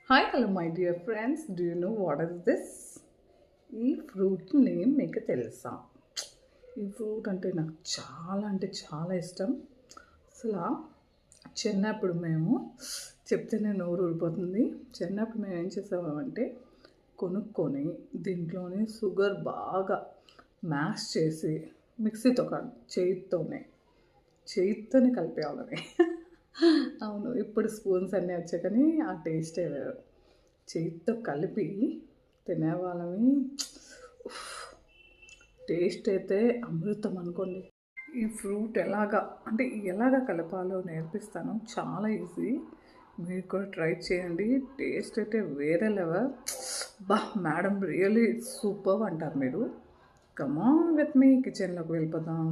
Hi, hello, my dear friends. Do you know what is this? ఈ fruit name మీకు తెలుసా? ఈ fruit అంటే నాకు చాలా ఇష్టం. అసలు చిన్నప్పుడు మేము చెప్తేనే నోరు ఊరిపోతుంది. చిన్నప్పుడు మేము ఏం చేసేవామంటే కొనుక్కొని దీంట్లోని షుగర్ బాగా మ్యాష్ చేసి మిక్సీతో కాదు చేయితోనే కలిపేవాళ్ళని. అవును, ఇప్పుడు స్పూన్స్ అన్నీ వచ్చాయి కానీ ఆ టేస్టే వేరు. చేతితో కలిపి తినేవాళ్ళమి. టేస్ట్ అయితే అమృతం అనుకోండి. ఈ ఫ్రూట్ ఎలాగా కలపాలో నేర్పిస్తాను. చాలా ఈజీ, మీరు కూడా ట్రై చేయండి. టేస్ట్ అయితే వేరే లెవెల్. మేడం రియలీ సూపర్ అంటారు మీరు. కమాన్ విత్ మీ, కిచెన్లోకి వెళ్ళిపోదాం.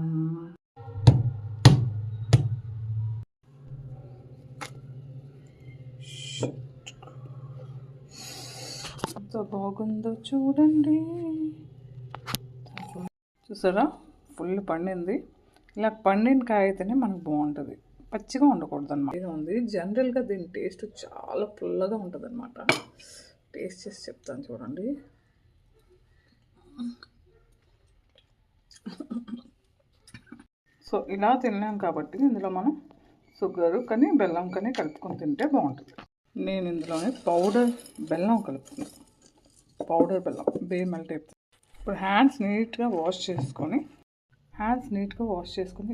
ఎంత బాగుందో చూడండి. చూసారా, ఫుల్ పండింది. ఇలా పండిన కాయ అయితేనే మనకు బాగుంటుంది, పచ్చిగా ఉండకూడదు అన్నమాట. ఇది ఉంది. జనరల్గా దీని టేస్ట్ చాలా పుల్లగా ఉంటుంది అనమాట. టేస్ట్ చేసి చెప్తాను చూడండి. సో ఇలా తినలేం కాబట్టి ఇందులో మనం షుగరు కానీ బెల్లం కానీ కలుపుకొని తింటే బాగుంటుంది. నేను ఇందులోనే పౌడర్ బెల్లం కలుపుతున్నాను. పౌడర్ బెల్లం బే మెల్ట్ అయిపోతుంది. ఇప్పుడు హ్యాండ్స్ నీట్గా వాష్ చేసుకొని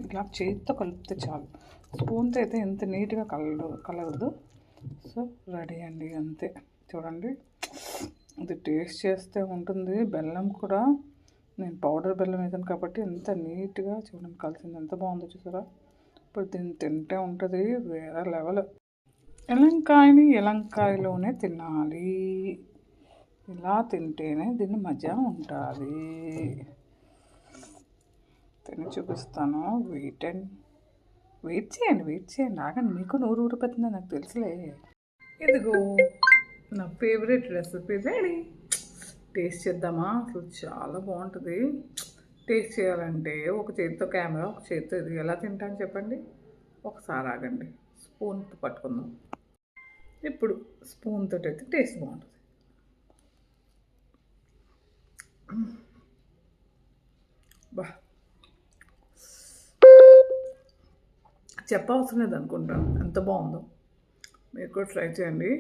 ఇలా చేతితో కలిపితే చాలు. స్పూన్తో అయితే ఎంత నీట్గా కలగదు. సో రెడీ అండి, అంతే. చూడండి, ఇది టేస్ట్ చేస్తే ఉంటుంది. బెల్లం కూడా నేను పౌడర్ బెల్లం వేసాను కాబట్టి ఎంత నీట్గా చూడండి కలిసింది, ఎంత బాగుందో చూసారా. ఇప్పుడు దీన్ని తింటే ఉంటుంది వేరే లెవెల్. ఎలంకాయలోనే తినాలి. ఇలా తింటేనే దీన్ని మజా ఉంటుంది. తిని చూపిస్తాను. వెయిట్ చేయండి ఆగండి. మీకు నోరు ఊరిపోతుందో నాకు తెలుసులే. ఇదిగో నా ఫేవరెట్ రెసిపీ రెడీ. టేస్ట్ చేద్దామా? అసలు చాలా బాగుంటుంది. టేస్ట్ చేయాలంటే ఒక చేతితో కెమెరా, ఒక చేతితో ఇది ఎలా తింటాను చెప్పండి. ఒకసారి ఆగండి, స్పూన్తో పట్టుకుందాం. ఇప్పుడు స్పూన్ తోటి అయితే టేస్ట్ బాగుంటుంది. చెప్పవసరం లేదు అనుకుంటాను, ఎంత బాగుందో. మీరు కూడా ట్రై చేయండి.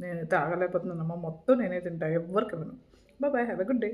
నేనైతే ఆగలేకపోతున్నానమ్మా, మొత్తం నేనే తింటా, ఎవ్వరికి ఇవ్వను. Bye, have a good day.